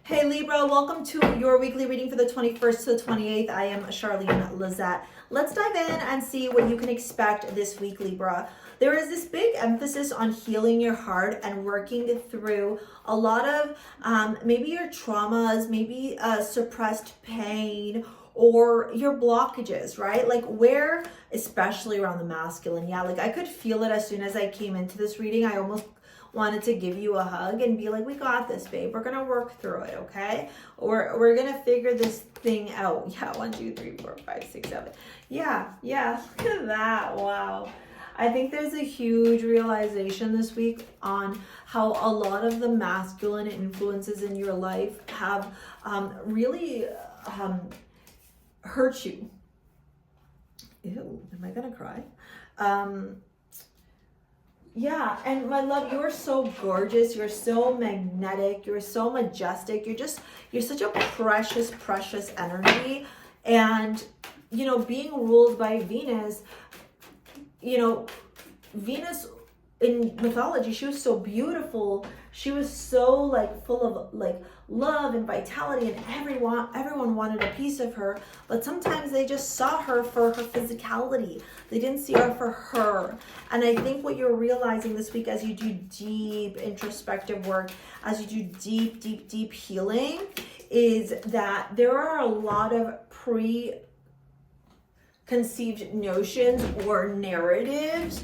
Hey Libra, welcome to your weekly reading for the 21st to the 28th. I am Charlene, Lizette. Let's dive in and see what you can expect this week, Libra. There is this big emphasis on healing your heart and working through a lot of maybe your traumas, maybe suppressed pain, or your blockages, right? Like where, especially around the masculine. Yeah, like I could feel it as soon as I came into this reading. I almost wanted to give you a hug and be like, we got this, babe. We're gonna work through it, okay? Or we're gonna figure this thing out. Yeah, 1, 2, 3, 4, 5, 6, 7. Yeah, look at that. Wow. I think there's a huge realization this week on how a lot of the masculine influences in your life have really hurt you. Ew, am I gonna cry? Yeah, and my love, you are so gorgeous. You're so magnetic. You're so majestic. You're such a precious, precious energy. And, you know, being ruled by Venus, you know, Venus in mythology, she was so beautiful. She was so like full of like love and vitality, and everyone wanted a piece of her. But sometimes they just saw her for her physicality. They didn't see her for her. And I think what you're realizing this week as you do deep introspective work, as you do deep, deep, deep healing, is that there are a lot of preconceived notions or narratives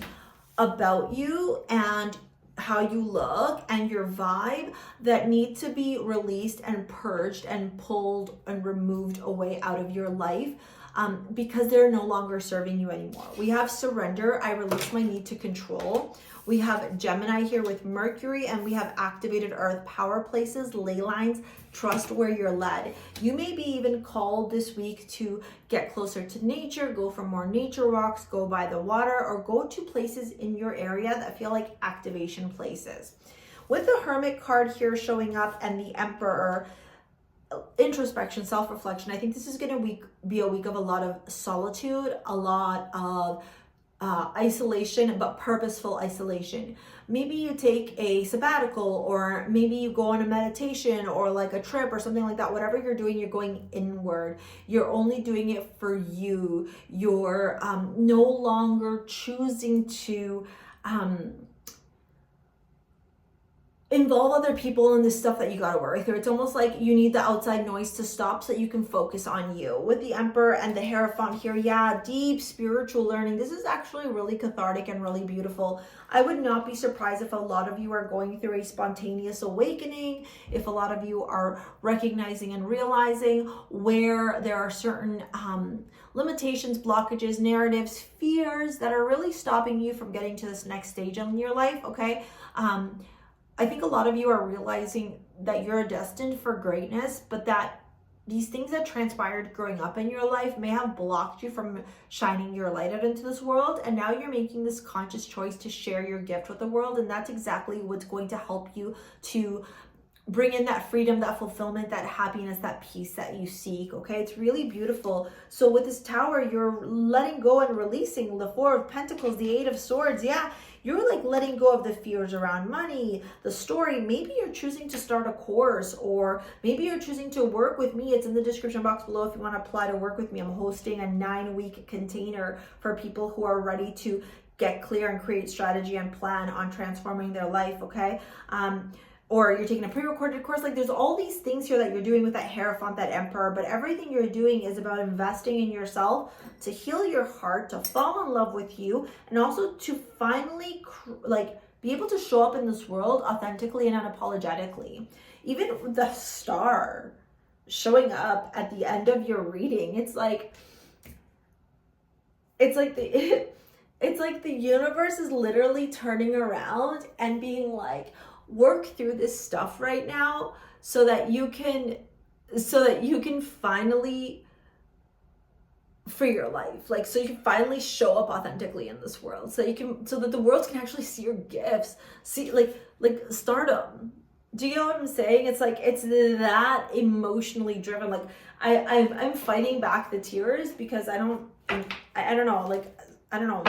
about you and how you look and your vibe that need to be released and purged and pulled and removed away out of your life, because they're no longer serving you anymore. We have surrender. I release my need to control. We have Gemini here with Mercury, and we have activated Earth, power places, ley lines, trust where you're led. You may be even called this week to get closer to nature, go for more nature walks, go by the water, or go to places in your area that feel like activation places. With the Hermit card here showing up and the Emperor, introspection, self-reflection, I think this is going to be a week of a lot of solitude, a lot of isolation, but purposeful isolation. Maybe you take a sabbatical, or maybe you go on a meditation or like a trip or something like that. Whatever you're doing, you're going inward. You're only doing it for you. You're no longer choosing to involve other people in the stuff that you got to work through. It's almost like you need the outside noise to stop so that you can focus on you. With the Emperor and the Hierophant here, yeah, deep spiritual learning. This is actually really cathartic and really beautiful. I would not be surprised if a lot of you are going through a spontaneous awakening, if a lot of you are recognizing and realizing where there are certain limitations, blockages, narratives, fears that are really stopping you from getting to this next stage in your life, okay? I think a lot of you are realizing that you're destined for greatness, but that these things that transpired growing up in your life may have blocked you from shining your light out into this world. And now you're making this conscious choice to share your gift with the world. And that's exactly what's going to help you to bring in that freedom, that fulfillment, that happiness, that peace that you seek, okay? It's really beautiful. So with this Tower, you're letting go and releasing the Four of Pentacles, the Eight of Swords. Yeah, you're like letting go of the fears around money, the story. Maybe you're choosing to start a course, or maybe you're choosing to work with me. It's in the description box below if you want to apply to work with me. I'm hosting a 9-week container for people who are ready to get clear and create strategy and plan on transforming their life, okay? Or you're taking a pre-recorded course. Like there's all these things here that you're doing with that Hierophant, that Emperor, but everything you're doing is about investing in yourself to heal your heart, to fall in love with you, and also to finally like be able to show up in this world authentically and unapologetically. Even with the Star showing up at the end of your reading, it's like the universe is literally turning around and being like, work through this stuff right now so that you can finally free your life, like so you can finally show up authentically in this world, so that the world can actually see your gifts, see like stardom. Do you know what I'm saying? It's like it's that emotionally driven. Like I'm fighting back the tears because I don't know, like I don't know.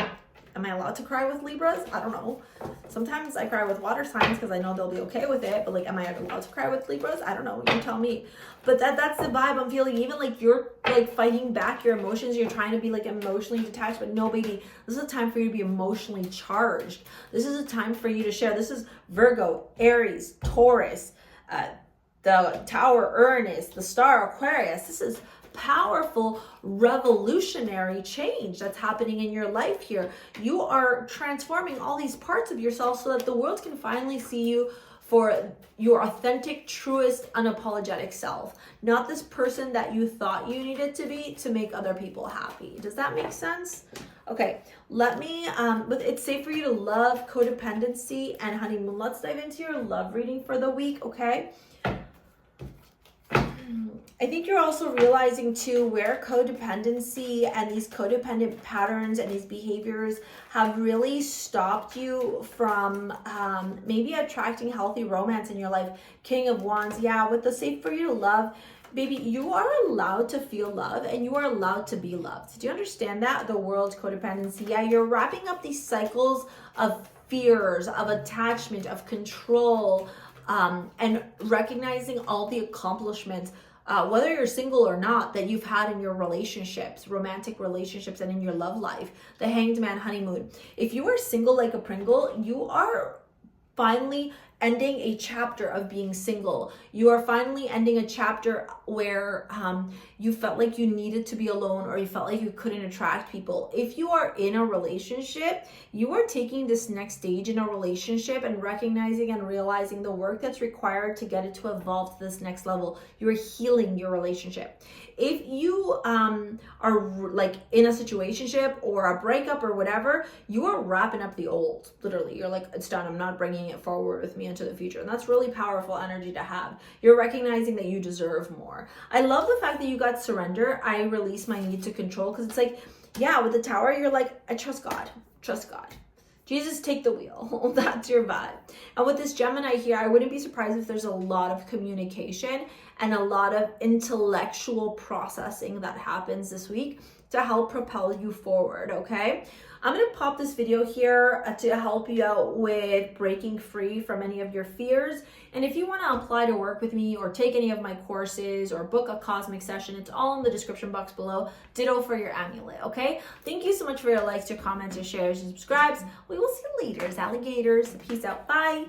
am I allowed to cry with Libras? I don't know. Sometimes I cry with water signs because I know they'll be okay with it, but like, am I allowed to cry with Libras? I don't know, you tell me. But that's the vibe I'm feeling. Even like you're like fighting back your emotions, you're trying to be like emotionally detached, but no, baby, this is a time for you to be emotionally charged. This is a time for you to share. This is Virgo, Aries, Taurus, the Tower, Uranus, the Star, Aquarius. This is powerful revolutionary change that's happening in your life here. You are transforming all these parts of yourself so that the world can finally see you for your authentic, truest, unapologetic self, not this person that you thought you needed to be to make other people happy. Does that make sense? Okay, let me, but it's safe for you to love, codependency, and honeymoon. Let's dive into your love reading for the week, okay? I think you're also realizing too where codependency and these codependent patterns and these behaviors have really stopped you from maybe attracting healthy romance in your life. King of Wands, yeah, with the safe for you to love, baby, you are allowed to feel love and you are allowed to be loved. Do you understand that? The world's codependency. Yeah, you're wrapping up these cycles of fears, of attachment, of control, and recognizing all the accomplishments, whether you're single or not, that you've had in your relationships, romantic relationships, and in your love life. The Hanged Man, honeymoon. If you are single like a Pringle, you are finally ending a chapter of being single. You are finally ending a chapter where you felt like you needed to be alone or you felt like you couldn't attract people. If you are in a relationship, you are taking this next stage in a relationship and recognizing and realizing the work that's required to get it to evolve to this next level. You are healing your relationship. If you are like in a situationship or a breakup or whatever, you are wrapping up the old. Literally, you're like, it's done. I'm not bringing it forward with me into the future. And that's really powerful energy to have. You're recognizing that you deserve more. I love the fact that you got surrender. I release my need to control, because it's like, yeah, with the Tower, you're like, I trust God. Trust God. Jesus, take the wheel. That's your vibe. And with this Gemini here, I wouldn't be surprised if there's a lot of communication and a lot of intellectual processing that happens this week to help propel you forward, okay? I'm going to pop this video here to help you out with breaking free from any of your fears. And if you want to apply to work with me or take any of my courses or book a cosmic session, it's all in the description box below. Ditto for your amulet, okay? Thank you so much for your likes, your comments, your shares, your subscribes. We will see you later, alligators. Peace out. Bye.